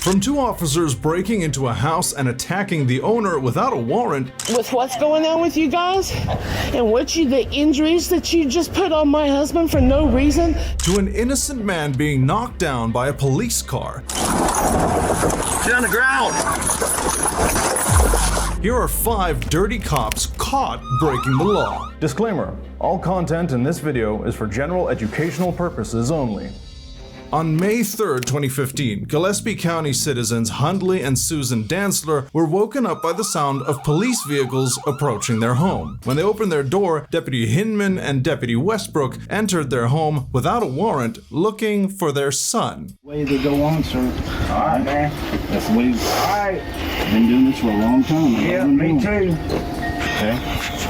From two officers breaking into a house and attacking the owner without a warrant, with what's going on with you guys and the injuries that you just put on my husband for no reason, to an innocent man being knocked down by a police car. Get on the ground! Here are 5 dirty cops caught breaking the law. Disclaimer: all content in this video is for general educational purposes only. On May 3rd, 2015, Gillespie County citizens Hundley and Susan Dantzler were woken up by the sound of police vehicles approaching their home. When they opened their door, Deputy Hinman and Deputy Westbrook entered their home without a warrant, looking for their son. Way they go on, sir. All right, man. That's the way. All right. I've been doing this for a long time. Yeah, me too. Okay.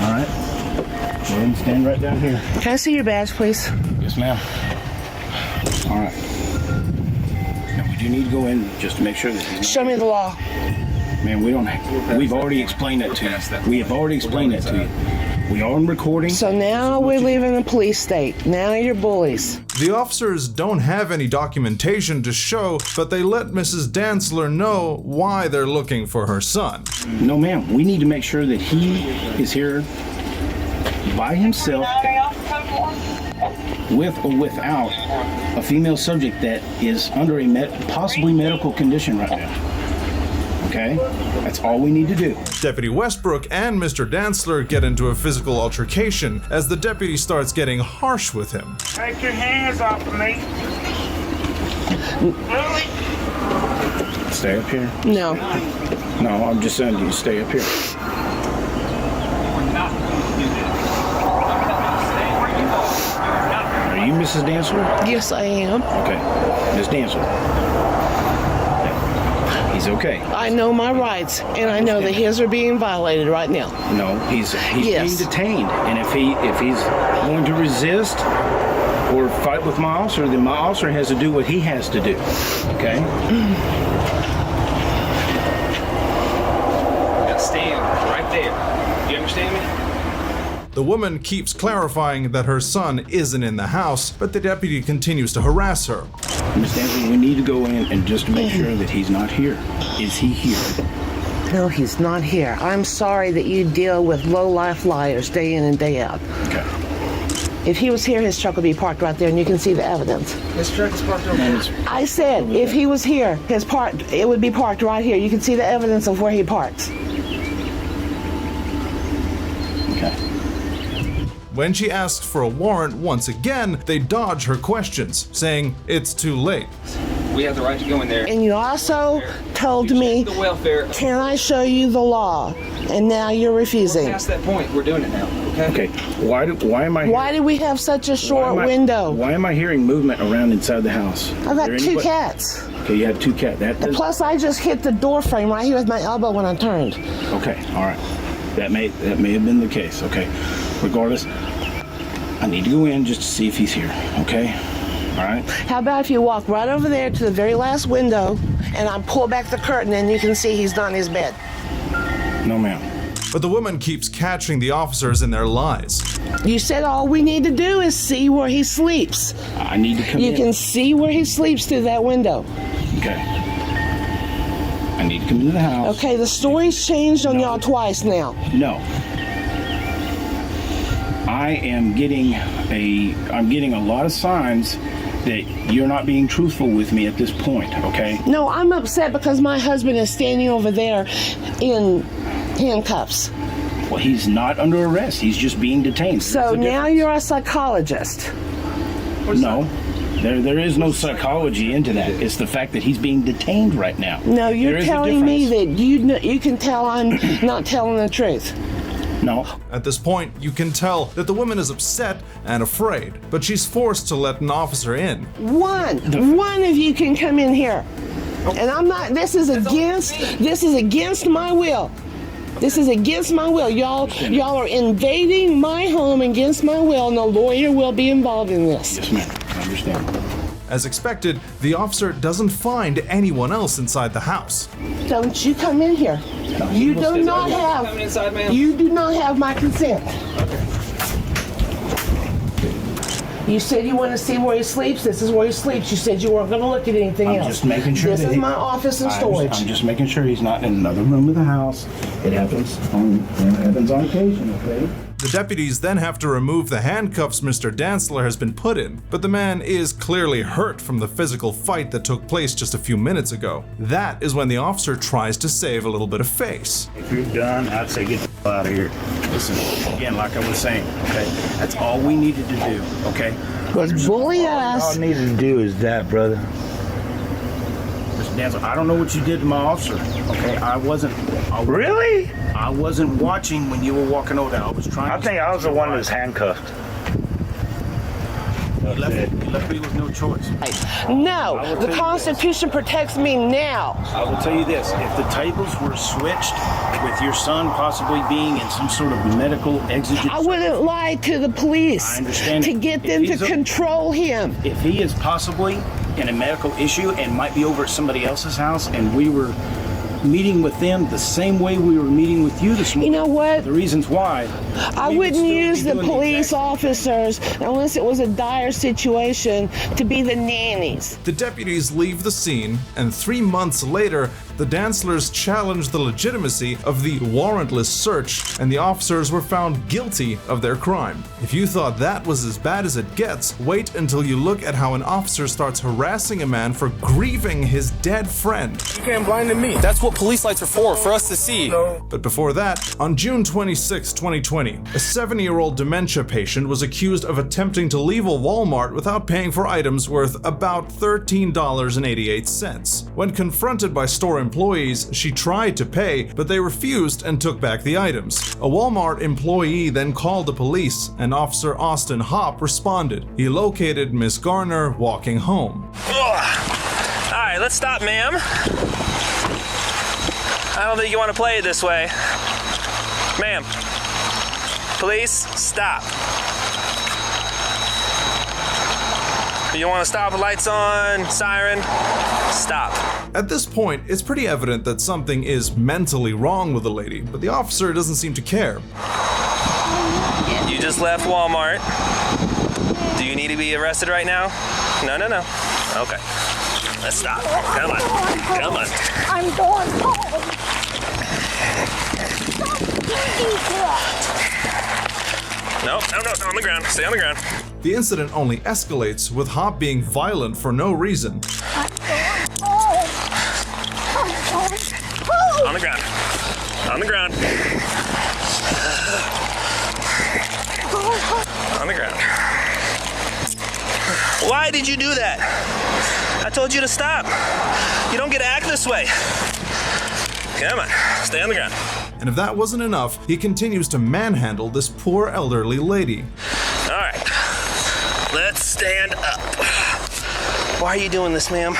All right. Go ahead and stand right down here. can I see your badge, please? Yes, ma'am. All right. Now, we do need to go in just to make sure that he's not. Show me the law. Man, we've already explained that to you. We have already explained that to you. We are on recording. So now we live in a police state. Now you're bullies. The officers don't have any documentation to show, but they let Mrs. Dantzler know why they're looking for her son. No, ma'am. We need to make sure that he is here by himself, with or without a female subject that is under a possibly medical condition right now. Okay? That's all we need to do. Deputy Westbrook and Mr. Dantzler get into a physical altercation as the deputy starts getting harsh with him. Take your hands off of me. Really? Stay up here. No. No, I'm just saying you stay up here. Are you Mrs. Dantzler? Yes, I am. Okay. Ms. Dantzler. He's okay. I know my rights, and I know that his are being violated right now. No, he's Yes. being detained, and if he's going to resist or fight with my officer, then my officer has to do what he has to do. Okay? Now stand right there. Do you understand me? The woman keeps clarifying that her son isn't in the house, but the deputy continues to harass her. Ms. Dantzler, we need to go in and just to make sure that he's not here. Is he here? No, he's not here. I'm sorry that you deal with low-life liars day in and day out. Okay. If he was here, his truck would be parked right there, and you can see the evidence. This truck is parked over there. I said, if he was here, it would be parked right here. You can see the evidence of where he parks. Okay. When she asks for a warrant once again, they dodge her questions, saying it's too late. We have the right to go in there. And you also told me, The welfare. can I show you the law? And now you're refusing. Past that point, we're doing it now. Okay. Why am I here? Why did we have such a short window? Why am I hearing movement around inside the house? I've got Is there two anybody- cats. Okay, you have 2 cats. And plus, I just hit the door frame right here with my elbow when I turned. Okay, all right. That may have been the case. Okay. Regardless, I need to go in just to see if he's here. Okay. All right. How about if you walk right over there to the very last window and I pull back the curtain and you can see he's not in his bed. No, ma'am. But the woman keeps catching the officers in their lies. You said all we need to do is see where he sleeps. I need to come in. You can see where he sleeps through that window. Okay. I need to come into the house. Okay, the story's changed on y'all twice now. No. I'm getting a lot of signs that you're not being truthful with me at this point, okay? No, I'm upset because my husband is standing over there in handcuffs. Well, he's not under arrest. He's just being detained. So There's a now difference. you're a psychologist. No. There is no psychology into that. It's the fact that he's being detained right now. No, you're There is a telling me difference. that you can tell I'm not telling the truth. No. At this point, you can tell that the woman is upset and afraid, but she's forced to let an officer in. One of you can come in here. And I'm not, this is against my will. This is against my will. Y'all are invading my home against my will, and a lawyer will be involved in this. Yes, ma'am. I understand. As expected, the officer doesn't find anyone else inside the house. Don't you come in here. You do not Coming inside, ma'am. have my consent. You said you want to see where he sleeps. This is where he sleeps. You said you weren't going to look at anything else. I'm just making sure this that is my office and storage. I'm just making sure he's not in another room of the house. It happens on occasion, okay? The deputies then have to remove the handcuffs Mr. Dantzler has been put in, but the man is clearly hurt from the physical fight that took place just a few minutes ago. That is when the officer tries to save a little bit of face. If you're done, I'd say get the hell out of here. Listen, again, like I was saying, okay? That's all we needed to do, okay? Because bully us. All I needed to do is that, brother. Mr. Dantzler, I don't know what you did to my officer, okay? Really? I wasn't watching when you were walking over there. I was trying I think I was the one that was handcuffed. You left me with no choice. No, the Constitution protects me now. I will tell you this, if the tables were switched with your son possibly being in some sort of medical exigent... I wouldn't lie to the police I understand. to get them to control him. If he is possibly in a medical issue and might be over at somebody else's house and we were meeting with them the same way we were meeting with you this morning. You know what? The reasons why. I wouldn't use the police officers unless it was a dire situation to be the nannies. The deputies leave the scene, and 3 months later, the Dantzlers challenge the legitimacy of the warrantless search, and the officers were found guilty of their crime. If you thought that was as bad as it gets, wait until you look at how an officer starts harassing a man for grieving his dead friend. You can't blind me. That's what police lights are for us to see. But before that, on June 26, 2020, a 70-year-old dementia patient was accused of attempting to leave a Walmart without paying for items worth about $13.88. When confronted by store employees, she tried to pay, but they refused and took back the items. A Walmart employee then called the police, and Officer Austin Hopp responded. He located Miss Garner walking home. All right, let's stop, ma'am. I don't think you want to play it this way. Ma'am, please stop. You want to stop with lights on, siren? Stop. At this point, it's pretty evident that something is mentally wrong with the lady, but the officer doesn't seem to care. You just left Walmart. Do you need to be arrested right now? No. Okay. Let's stop. Come on. I'm going home. No, on the ground. Stay on the ground. The incident only escalates, with Hopp being violent for no reason. I'm going home. On the ground. On the ground. On the ground. Why did you do that? I told you to stop. You don't get to act this way. Come on, stay on the ground. And if that wasn't enough, he continues to manhandle this poor elderly lady. All right, let's stand up. Why are you doing this, ma'am?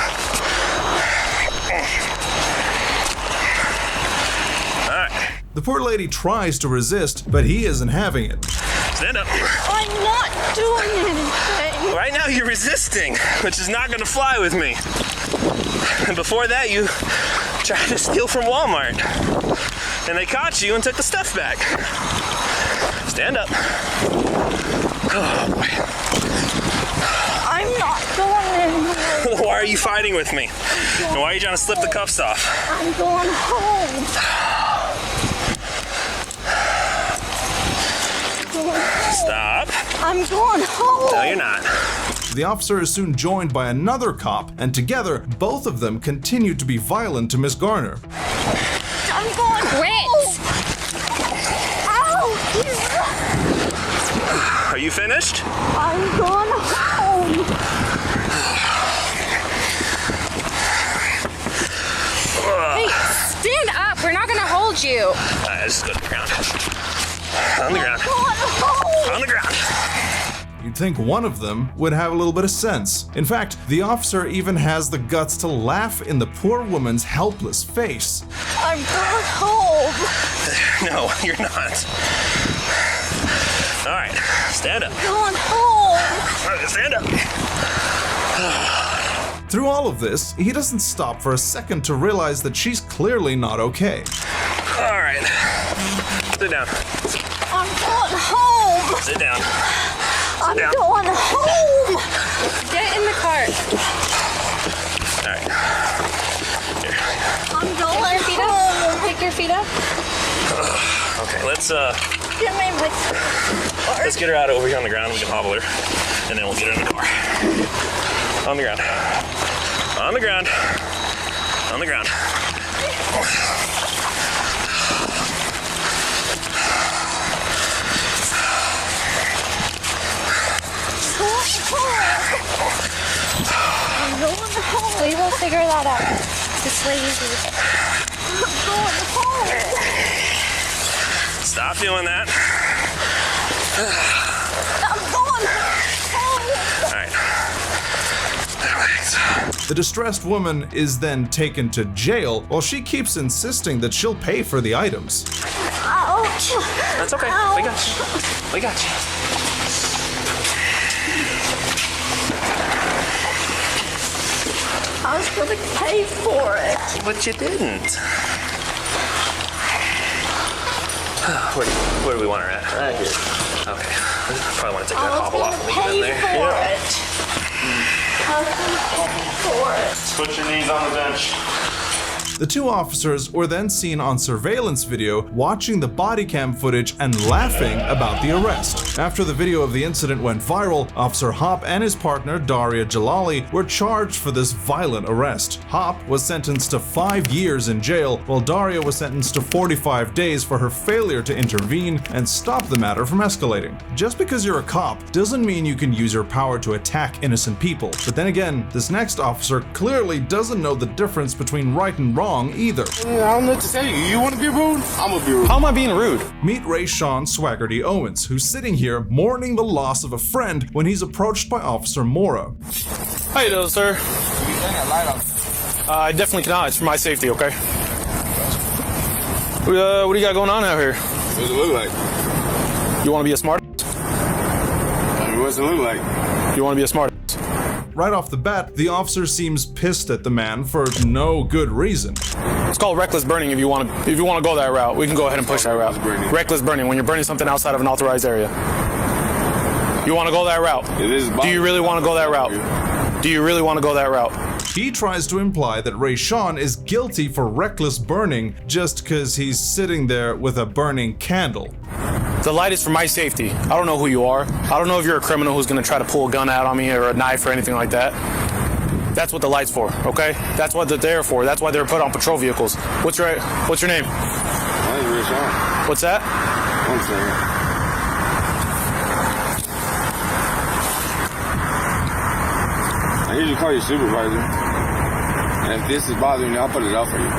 All right. The poor lady tries to resist, but he isn't having it. Stand up. I'm not doing anything. Right now you're resisting, which is not gonna fly with me. And before that, you tried to steal from Walmart. And they caught you and took the stuff back. Stand up. Oh boy. I'm not going anywhere. Why are you fighting with me? And why are you trying to slip the cuffs off? I'm going home. Stop. I'm going home. No, you're not. The officer is soon joined by another cop, and together, both of them continue to be violent to Miss Garner. I'm going home. Ow! Are you finished? I'm going home. Hey, stand up. We're not going to hold you. Alright, just go to the ground. On the ground. Going home. On the ground. You'd think one of them would have a little bit of sense. In fact, the officer even has the guts to laugh in the poor woman's helpless face. I'm going home. No, you're not. All right, stand up. Going home. All right, stand up. Through all of this, he doesn't stop for a second to realize that she's clearly not okay. All right, sit down. I'm going home. Sit down. I'm down. going home. Get in the car. All right. Here. I'm going home. Pick your feet up. Okay, let's Give me my let's get her out over here on the ground. We can hobble her, and then we'll get her in the car. On the ground. On the ground. On the ground. I'm going home. We will figure that out. It's way easy. I'm going home. Stop doing that. I'm going home. All right. Relax. The distressed woman is then taken to jail while she keeps insisting that she'll pay for the items. Ouch. That's okay. Ouch. We got you. We got you. I was going to pay for it. But you didn't. Where do we want her at? Right here. Okay. Probably want to take that hobble off and leave it in there. Pay for it. I was going to pay for it. Put your knees on the bench. The two officers were then seen on surveillance video watching the body cam footage and laughing about the arrest. After the video of the incident went viral, Officer Hop and his partner Daria Jalali were charged for this violent arrest. Hop was sentenced to 5 years in jail, while Daria was sentenced to 45 days for her failure to intervene and stop the matter from escalating. Just because you're a cop doesn't mean you can use your power to attack innocent people. But then again, this next officer clearly doesn't know the difference between right and wrong either. I don't know what to say. You want to be rude? I'm going to be rude. How am I being rude? Meet Ray Sean Swaggerty Owens, who's sitting here mourning the loss of a friend when he's approached by Officer Mora. How you doing, sir? I definitely cannot. It's for my safety, okay? What do you got going on out here? What does it look like? You want to be a smart? What's it look like? You want to be a smart? Right off the bat, the officer seems pissed at the man for no good reason. It's called reckless burning. If you want to go that route, we can go ahead and push that route. Reckless burning, when you're burning something outside of an authorized area. You want to go that route? Do you really want to go that route? Do you really want to go that route? He tries to imply that Ray Sean is guilty for reckless burning just because he's sitting there with a burning candle. The light is for my safety. I don't know who you are. I don't know if you're a criminal who's going to try to pull a gun out on me or a knife or anything like that. That's what the light's for, okay? That's what they're there for. That's why they're put on patrol vehicles. What's your name? My name is Ray Sean. What's that? One second. I usually call you supervisor. And if this is bothering you, I'll put it out for you.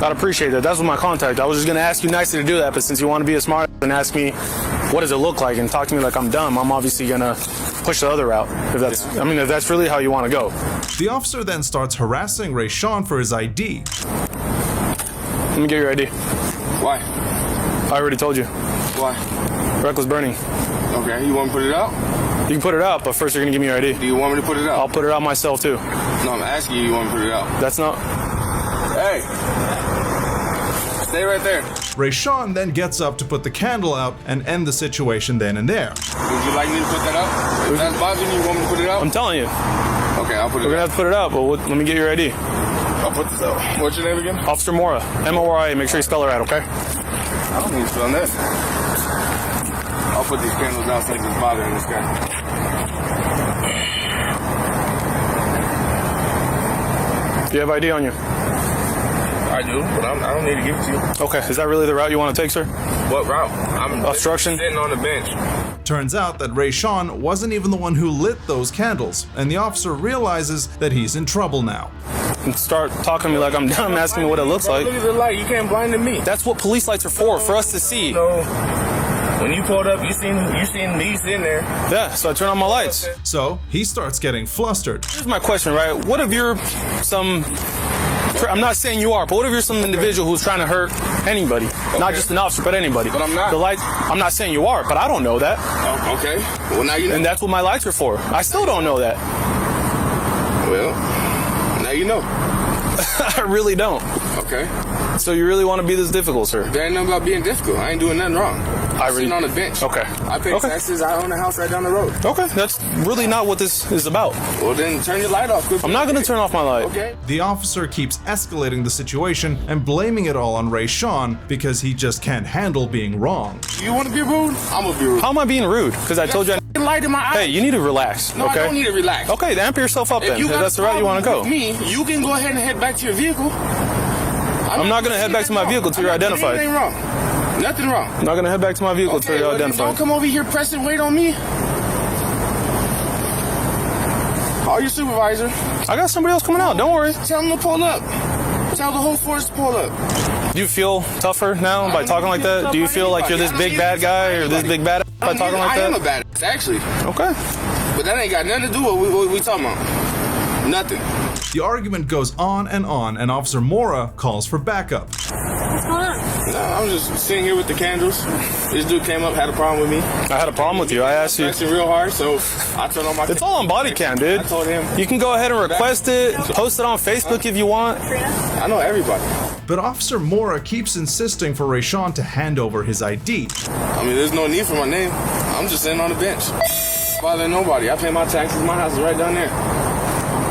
I'd appreciate that. That's what my contact. I was just going to ask you nicely to do that, but since you want to be a smart and ask me what does it look like and talk to me like I'm dumb, I'm obviously going to push the other route. If that's really how you want to go. The officer then starts harassing Ray Sean for his ID. Let me get your ID. Why? I already told you. Why? Reckless burning. Okay, you want me to put it out? You can put it out, but first you're going to give me your ID. Do you want me to put it out? I'll put it out myself, too. No, I'm asking you, you want me to put it out? That's not... Hey! Stay right there. Ray Sean then gets up to put the candle out and end the situation then and there. Would you like me to put that out? If that's bothering you, you want me to put it out? I'm telling you. Okay, I'll put it We're going to out. have to put it out, but let me get your ID. I'll put this out. What's your name again? Officer Mora. M-O-R-I. Make sure you spell it right, okay? I don't need to spell that. I'll put these candles out so it's bothering this guy. Do you have ID on you? I do, but I don't need to give it to you. Okay, is that really the route you want to take, sir? What route? I'm Obstruction? sitting on the bench. Turns out that Ray Sean wasn't even the one who lit those candles, and the officer realizes that he's in trouble now. And start talking to me like I'm dumb, asking me what it looks like. Look at the light. You can't blind me. That's what police lights are for us to see. No. When you pulled up, you seen me sitting there. Yeah, so I turn on my lights. So he starts getting flustered. Here's my question, right? What if you're I'm not saying you are, but what if you're some individual who's trying to hurt anybody? Okay. Not just an officer, but anybody. But I'm not. I'm not saying you are, but I don't know that. Oh, okay. Well, now you know. And that's what my lights are for. I still don't know that. Well, now you know. I really don't. Okay. So you really want to be this difficult, sir? There ain't nothing about being difficult. I ain't doing nothing wrong. I'm sitting on the bench. Okay. I pay taxes. I own a house right down the road. Okay, that's really not what this is about. Well, then turn your light off. I'm not going to turn off my light. Okay. The officer keeps escalating the situation and blaming it all on Rayshawn because he just can't handle being wrong. You want to be rude? I'm going to be rude. How am I being rude? Because I told you. Light in my eye. Hey, you need to relax. No, okay? I don't need to relax. Okay, then amp yourself up If then. you If got that's the route you want to go. with me, you can go ahead and head back to your vehicle. I'm not going to head back to my vehicle until you're identified. Anything wrong. Nothing wrong. I'm not going to head back to my vehicle until you're identified. Don't come over here pressing weight on me. Call your supervisor. I got somebody else coming out. Don't worry. Tell them to pull up. Tell the whole force to pull up. Do you feel tougher now by talking like that? Do you feel like you're this big bad guy or this big bad by talking like that? I am a badass, actually. Okay. But that ain't got nothing to do with what we talking about. Nothing. The argument goes on, and Officer Mora calls for backup. What's going on? No, I was just sitting here with the candles. This dude came up, had a problem with me. I had a problem with you. I asked you. Pressing real hard, so I turned on my. It's all on body cam, dude. I told him. You can go ahead and request it, post it on Facebook if you want. I know everybody. But Officer Mora keeps insisting for Rayshawn to hand over his ID. I mean, there's no need for my name. I'm just sitting on the bench. Bother nobody. I pay my taxes. My house is right down there.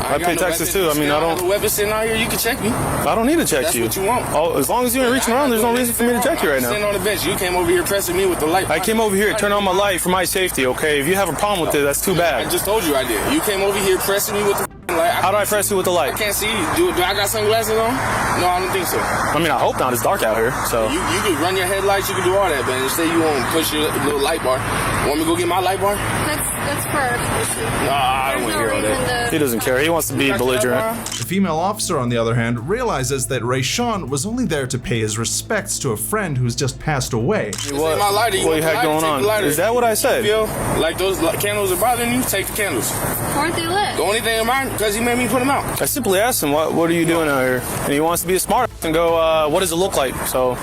I pay taxes too. I mean, I don't. have a weapon sitting out here. You can check me. I don't need to check you. That's what you want. Oh, as long as you ain't reaching around, there's no reason for me to check you right Sitting now. on the bench. You came over here pressing me with the light. I came over here to turn on my light for my safety. Okay, if you have a problem with it, that's too I bad. just told you I did. You came over here pressing me with the light. How do I press you with the I light? can't see you. Do I got sunglasses on? No, I don't think so. I mean, I hope not. It's dark out here, so. You can run your headlights. You can do all that, but instead you won't push your little light bar. Want me to go get my light bar? That's for our policy. Nah, I don't want to hear all that. He doesn't care. He wants to be belligerent. The female officer, on the other hand, realizes that Rayshawn was only there to pay his respects to a friend who's just passed away. What my lighter. you had going on? Is that what I said? Feel like those candles are bothering you? Take the candles. Aren't they lit? The only thing in mind, because he made me put them out. I simply asked him, what are you doing out here? And he wants to be a smart and go, what does it look like? So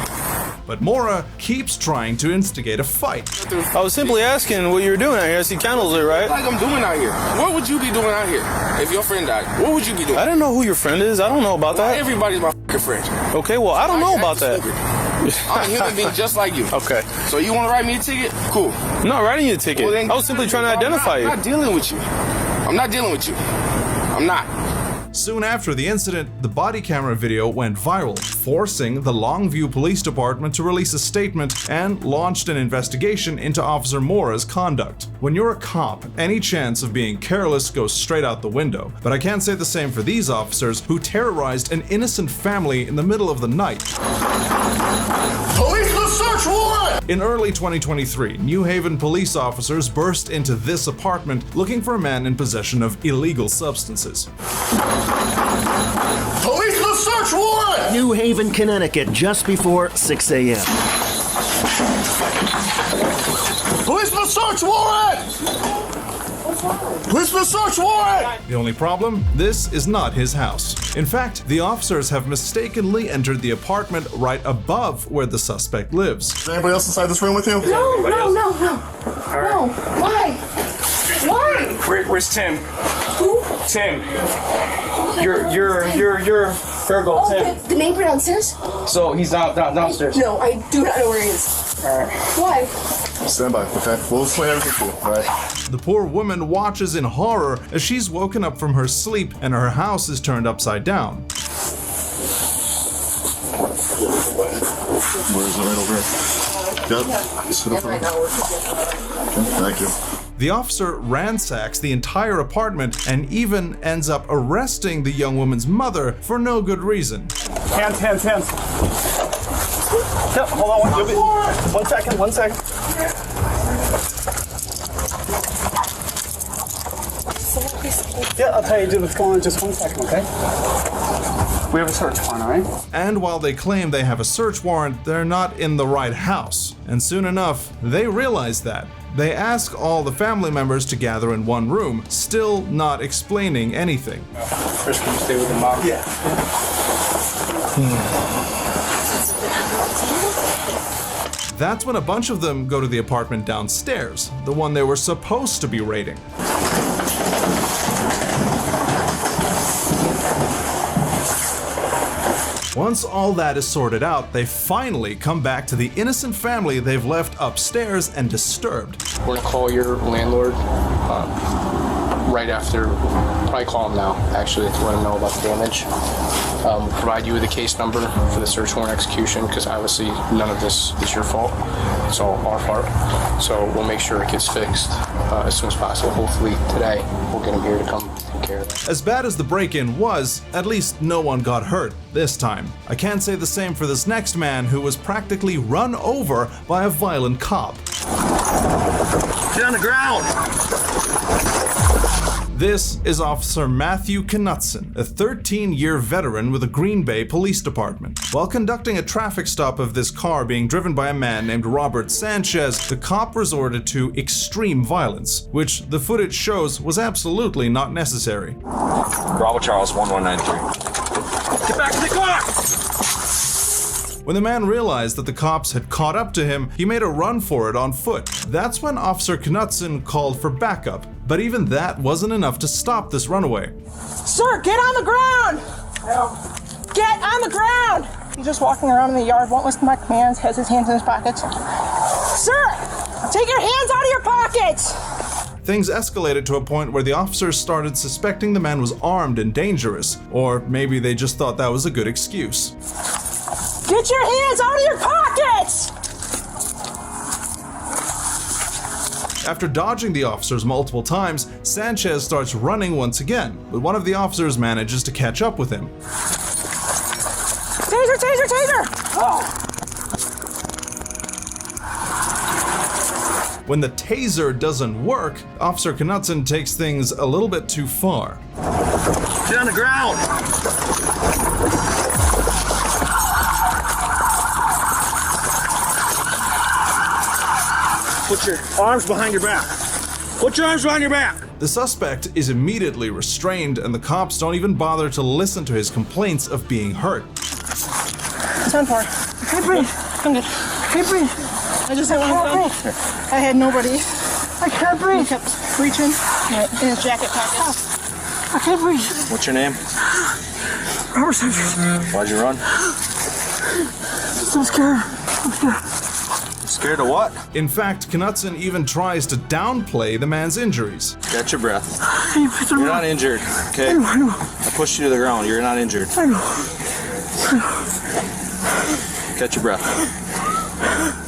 But Mora keeps trying to instigate a fight. I was simply asking what you were doing out here. I see candles there, right? Like I'm doing out here. What would you be doing out here if your friend died? What would you be doing? I don't know who your friend is. I don't know about that. Everybody's my fucking friend. Okay, well, I don't know about that. I'm a human being just like you. Okay. So you want to write me a ticket? Cool. I'm not writing you a ticket. Well, then, I was simply trying to identify you. I'm not dealing with you. I'm not dealing with you. I'm not. Soon after the incident, the body camera video went viral, forcing the Longview Police Department to release a statement and launched an investigation into Officer Mora's conduct. When you're a cop, any chance of being careless goes straight out the window. But I can't say the same for these officers who terrorized an innocent family in the middle of the night. Police must search warrant! In early 2023, New Haven police officers burst into this apartment looking for a man in possession of illegal substances. Police must search warrant! New Haven, Connecticut, just before 6 a.m. Police must search warrant! Police must search warrant! The only problem? This is not his house. In fact, the officers have mistakenly entered the apartment right above where the suspect lives. Is anybody else inside this room with you? No. No. Why? Where's Tim? Who? Tim. Your Virgo, Tim. The neighbor downstairs? So he's downstairs. No, I do not know where he is. Alright. Why? Stand by, okay? We'll explain everything to you, alright? The poor woman watches in horror as she's woken up from her sleep and her house is turned upside down. Where is it? Right over here. Yep. Sit up right now. Okay, thank you. The officer ransacks the entire apartment and even ends up arresting the young woman's mother for no good reason. Hands. Yep, hold on. One second. Yeah, I'll tell you, dude, what's going on in just 1 second, okay? We have a search warrant, all right? And while they claim they have a search warrant, they're not in the right house. And soon enough, they realize that. They ask all the family members to gather in one room, still not explaining anything. First, can you stay with the mom? Yeah. That's when a bunch of them go to the apartment downstairs, the one they were supposed to be raiding. Once all that is sorted out, they finally come back to the innocent family they've left upstairs and disturbed. We're gonna call your landlord right after, probably call him now, actually, to let him know about the damage. Provide you with a case number for the search warrant execution, because obviously none of this is your fault. It's all our fault. So we'll make sure it gets fixed as soon as possible. Hopefully today we'll get him here to come take care of it. As bad as the break-in was, at least no one got hurt this time. I can't say the same for this next man who was practically run over by a violent cop. Get on the ground! This is Officer Matthew Knutson, a 13-year veteran with the Green Bay Police Department. While conducting a traffic stop of this car being driven by a man named Robert Sanchez, the cop resorted to extreme violence, which the footage shows was absolutely not necessary. Bravo Charles 1193. Get back to the car! When the man realized that the cops had caught up to him, he made a run for it on foot. That's when Officer Knutson called for backup, but even that wasn't enough to stop this runaway. Sir, get on the ground! Get on the ground! He's just walking around in the yard, won't listen to my commands, has his hands in his pockets. Sir, take your hands out of your pockets! Things escalated to a point where the officers started suspecting the man was armed and dangerous, or maybe they just thought that was a good excuse. Get your hands out of your pockets! After dodging the officers multiple times, Sanchez starts running once again, but one of the officers manages to catch up with him. Taser, taser, taser! Oh. When the taser doesn't work, Officer Knutson takes things a little bit too far. Get on the ground! Put your arms behind your back. Put your arms behind your back. The suspect is immediately restrained, and the cops don't even bother to listen to his complaints of being hurt. It's on fire. I can't breathe. I'm good. I can't breathe. I just had one gun. I had nobody. I can't breathe. He kept reaching in his jacket pocket. I can't breathe. What's your name? Robert Sanchez. Why'd you run? I'm scared. I'm scared. Scared of what? In fact, Knutson even tries to downplay the man's injuries. Catch your breath. You're not injured, okay? I know. I pushed you to the ground. You're not injured. I know. Catch your breath.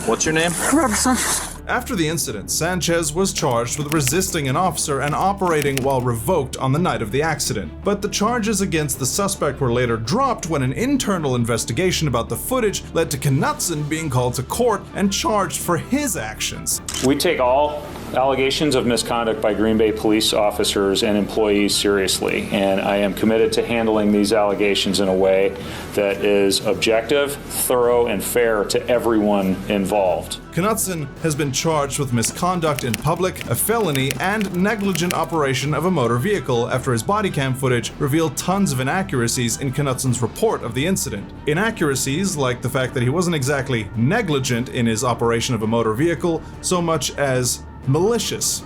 What's your name? Robert Sanchez. After the incident, Sanchez was charged with resisting an officer and operating while revoked on the night of the accident. But the charges against the suspect were later dropped when an internal investigation about the footage led to Knutson being called to court and charged for his actions. We take all allegations of misconduct by Green Bay police officers and employees seriously, and I am committed to handling these allegations in a way that is objective, thorough, and fair to everyone involved. Knutson has been charged with misconduct in public, a felony, and negligent operation of a motor vehicle after his body cam footage revealed tons of inaccuracies in Knutson's report of the incident. Inaccuracies like the fact that he wasn't exactly negligent in his operation of a motor vehicle so much as malicious.